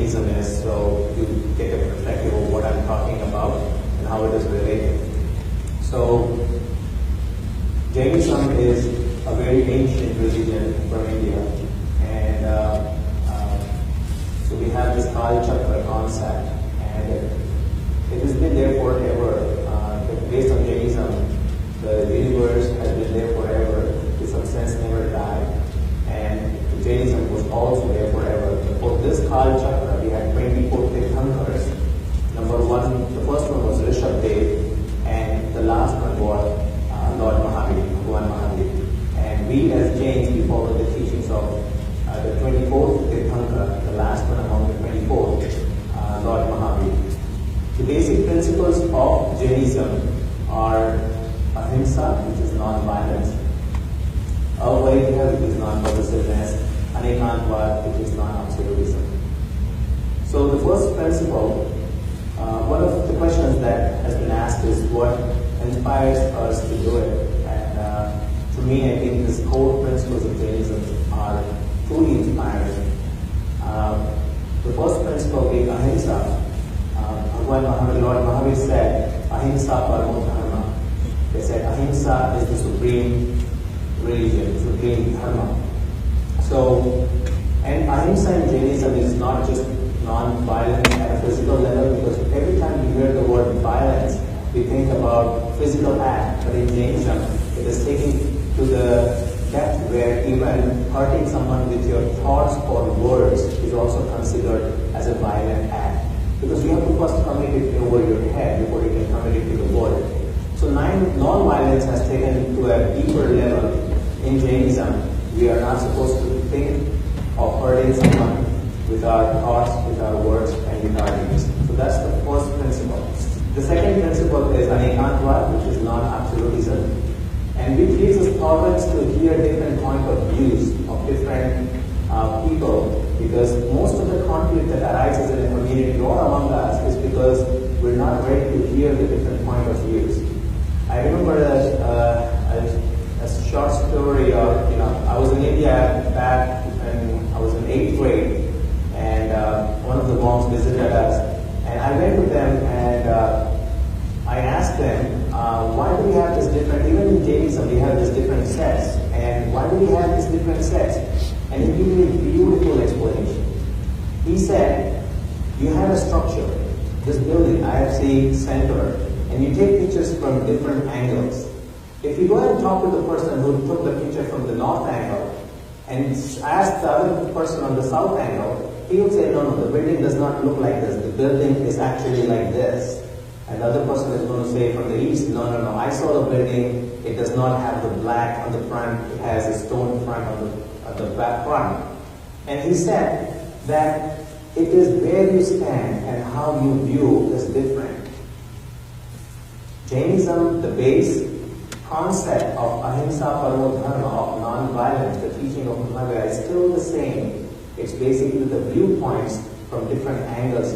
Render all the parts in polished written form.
Jainism is, so you get a perspective of what I'm talking about and how it is related. So Jainism is a very ancient religion from India, and so we have this Kal Chakra concept, and it has been there forever. Based on Jainism, the universe has been there forever. In some sense, never died, and Jainism was also there forever. For this Kal Chakra, we had 24 Tirthankars. Number one, the first one was Rishabdev, and the last one was Lord Mahavir, Bhagwan Mahavir. And we as Jains, we follow the teachings of the 24th Tirthankar, the last one among the 24, Lord Mahavir. The basic principles of Jainism are ahimsa, which is non-violence, avaidya, which is non-possessiveness, anekantvad, which is non-absolutism. So the first principle, one of the questions that has been asked is what inspires us to do it. And to me, I think these core principles of Jainism are truly inspiring. The first principle being ahimsa. Bhagwan Mahavir, Lord Mahavir said, ahimsa paramo dharma. They said ahimsa is the supreme religion, supreme dharma. So, and ahimsa in Jainism is not just non-violence at a physical level, because every time we hear the word violence, we think about physical act, but in Jainism, it is taken to the depth where even hurting someone with your thoughts or words is also considered as a violent act. Because you have to first commit it over your head before you can commit it to the word. So non-violence has taken to a deeper level in Jainism. We are not supposed to think of hurting someone with our thoughts, with our words, and with our deeds. So that's the first principle. The second principle is anekantvad, which is non-absolutism, and which gives us tolerance to hear different point of views of different people, because most of the conflict that arises in a community or among us is because we're not ready to hear the different point of views. I remember a short story of, I was in India back when I was in 8th grade, and one of the monks visited us, and I went with them and I asked them, why do we have this different, even in Jainism we have these different sects, and why do we have these different sects? And he gave me a beautiful explanation. He said, you have a structure, this building, IFC Center, and you take pictures from different angles. If you go and talk to the person who took the picture from the north angle and ask the other person on the south angle, he will say, no, the building does not look like this. The building is actually like this. And the other person is going to say from the east, no, I saw the building. It does not have the black on the front. It has a stone front on the back front. And he said that it is where you stand and how you view is different. Jainism, the base concept of ahimsa paramo dharma, of non-violence, the teaching of Mahavira, is still the same. It's basically the viewpoints from different angles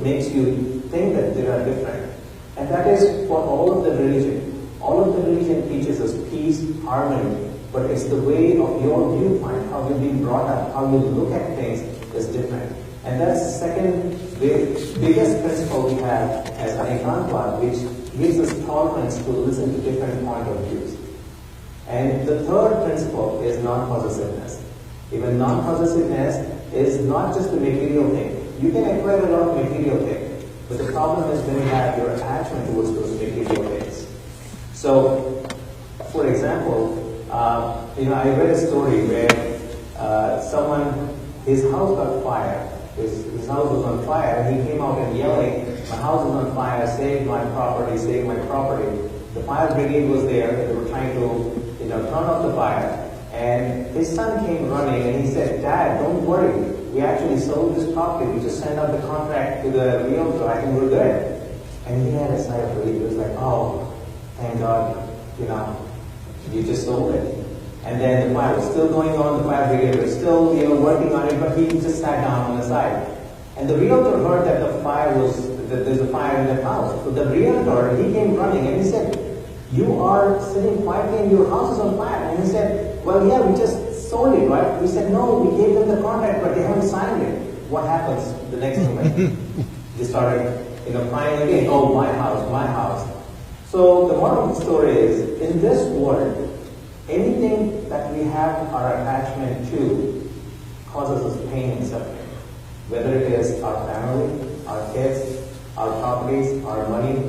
makes you think that they are different. And that is for all of the religion. All of the religion teaches us peace, harmony, but it's the way of your viewpoint, how you've been brought up, how you look at things is different. And that's the second biggest principle we have as anekantvad, which gives us tolerance to listen to different point of views. And the third principle is non-possessiveness. Even non-possessiveness is not just a material thing. You can acquire a lot of material things, but the problem is when you have your attachment towards those material things. So, for example, I read a story where his house got fire. His house was on fire, and he came out and yelling, my house is on fire, save my property, save my property. The fire brigade was there, they were trying to turn off the fire. And his son came running and he said, Dad, don't worry. We actually sold this property. We just sent out the contract to the realtor. I think we're good. And he had a sigh of relief. He was like, oh, thank God, you just sold it. And then the fire was still going on. The fire brigade was still, working on it, but he just sat down on the side. And the realtor heard that there's a fire in the house. So the realtor, he came running and he said, you are sitting quietly and your house is on fire. And he said, well, yeah, we just sold it, right? We said, no, we gave them the contract, but they haven't signed it. what happens the next moment? They started, crying again, oh, my house, my house. So the moral of the story is, in this world, anything that we have our attachment to causes us pain and suffering. Whether it is our family, our kids, our properties, our money.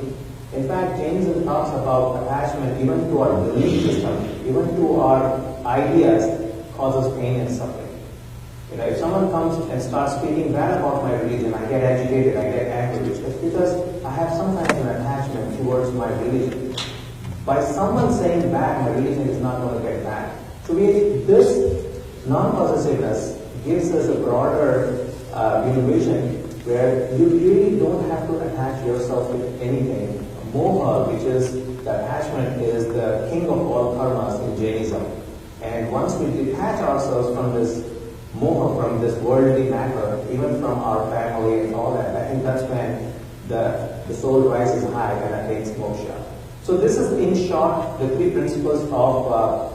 In fact, Jainism talks about attachment even to our belief system, even to our ideas, causes pain and suffering. If someone comes and starts speaking bad about my religion, I get agitated, I get angry. It's because I have some kind of an attachment towards my religion. By someone saying bad, my religion is not going to get bad. So this non-possessiveness gives us a broader vision where you really don't have to attach yourself with anything. Moha, which is the attachment, is the king of all karmas in Jainism. And once we detach ourselves from this moha, from this worldly matter, even from our family and all that, I think that's when the soul rises high and attains moksha. So this is, in short, the three principles of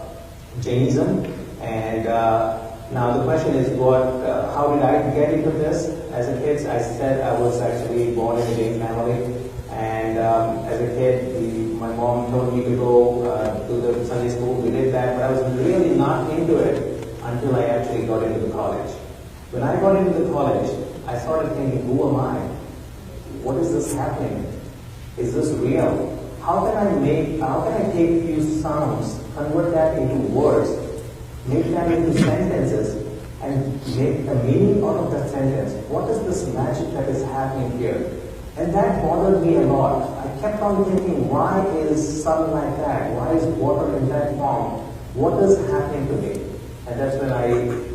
Jainism. And now the question is, how did I get into this? As a kid, I said I was actually born in a Jain family. And as a kid, my mom told me to go to the Sunday school. We did that, but I was really not into it until I actually got into the college. When I got into the college, I started thinking, who am I? What is this happening? Is this real? How can I take few sounds, convert that into words, make that into sentences, and make a meaning out of that sentence? What is this magic that is happening here? And that bothered me a lot. I kept on thinking, why is sun like that? Why is water in that form? What is happening to me? And that's when I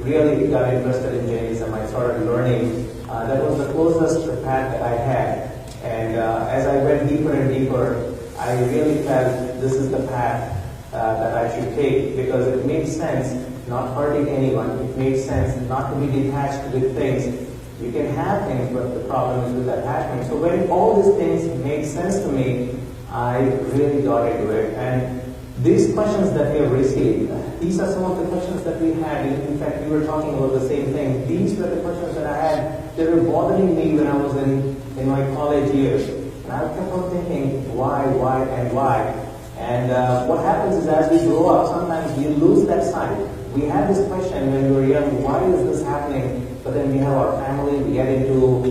really got interested in Jainism. I started learning. That was the closest path that I had. And as I went deeper and deeper, I really felt this is the path that I should take, because it made sense, not hurting anyone. It made sense not to be detached with things. You can have things, but the problem is with attachment. So when all these things made sense to me, I really got into it. And these questions that we have received, these are some of the questions that we had. In fact, we were talking about the same thing. These were the questions that I had. They were bothering me when I was in my college years. And I kept on thinking, why, and why? And what happens is, as we grow up, sometimes we lose that sight. We have this question when we were young, why is this happening? But then we have our family, we get into,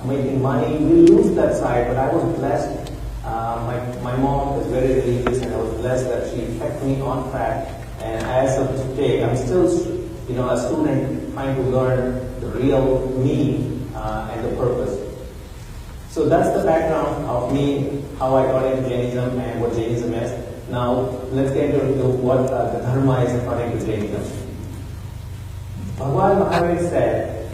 making money, we lose that side. But I was blessed. My mom is very religious, and I was blessed that she kept me on track. And as of today, I'm still, a student trying to learn the real me and the purpose. So that's the background of me, how I got into Jainism and what Jainism is. Now, let's get into what the Dharma is according to Jainism. Bhagwan Mahavir said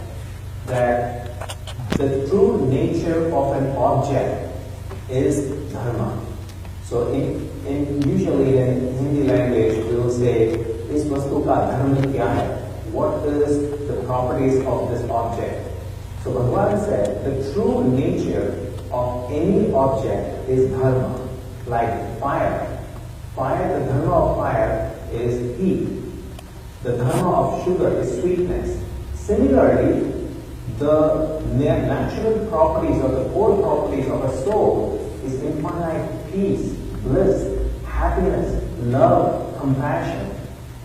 that the true nature of an object is Dharma. So usually in Hindi language, we will say, is vastu ka dharma kya hai? What is the properties of this object? So Bhagwan said, the true nature of any object is Dharma. Like fire. Fire, the Dharma of fire is heat. The Dharma of sugar is sweetness. Similarly, the natural properties or the core properties of a soul is infinite peace, bliss, happiness, love, compassion.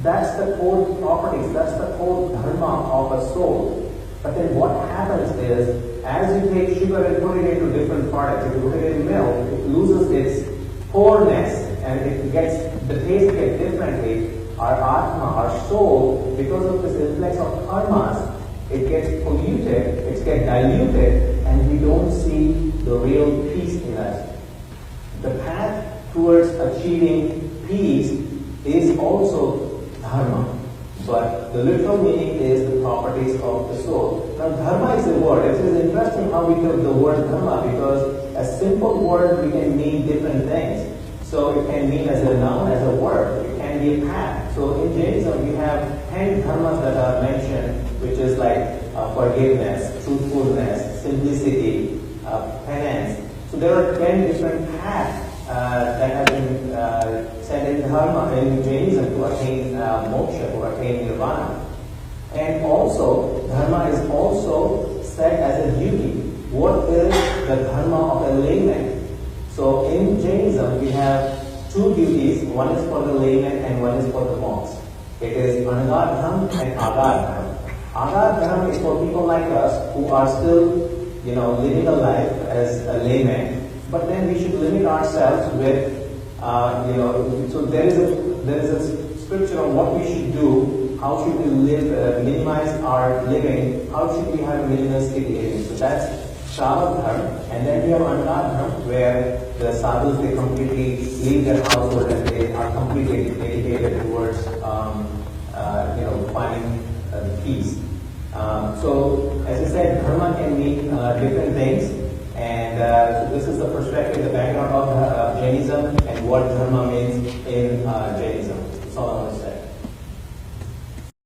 That's the core properties, that's the core Dharma of a soul. But then what happens is, as you take sugar and put it into different products, if you put it in milk, it loses its coreness and the taste gets differently. Our Atma, our soul, because of this influx of karmas, it gets polluted, it gets diluted, and we don't see the real peace in us. The path towards achieving peace is also Dharma. But the literal meaning is the properties of the soul. Now, Dharma is a word. It is interesting how we took the word Dharma, because a simple word we can mean different things. So it can mean as a noun, as a word. It can be a path. So in Jainism, we have 10 dharmas that are mentioned, which is like forgiveness, truthfulness, simplicity, penance. So there are 10 different paths that have been said in Dharma, in Jainism, to attain moksha, to attain nirvana. And also, dharma is also set as a duty. What is the dharma of a layman? So in Jainism, we have two duties. One is for the layman and one is for the monks. It is Anagadham and Agadham. Agadham is for people like us who are still, living a life as a layman. But then we should limit ourselves with, so there is a scripture on what we should do. How should we live, minimize our living? How should we have a minimalistic living? So that's Shravadharma, and then we have Anagadharma, where the sadhus, they completely leave their household and they are completely dedicated towards finding peace. So as I said, dharma can mean different things, and so this is the perspective, the background of Jainism and what dharma means in Jainism. That's all I want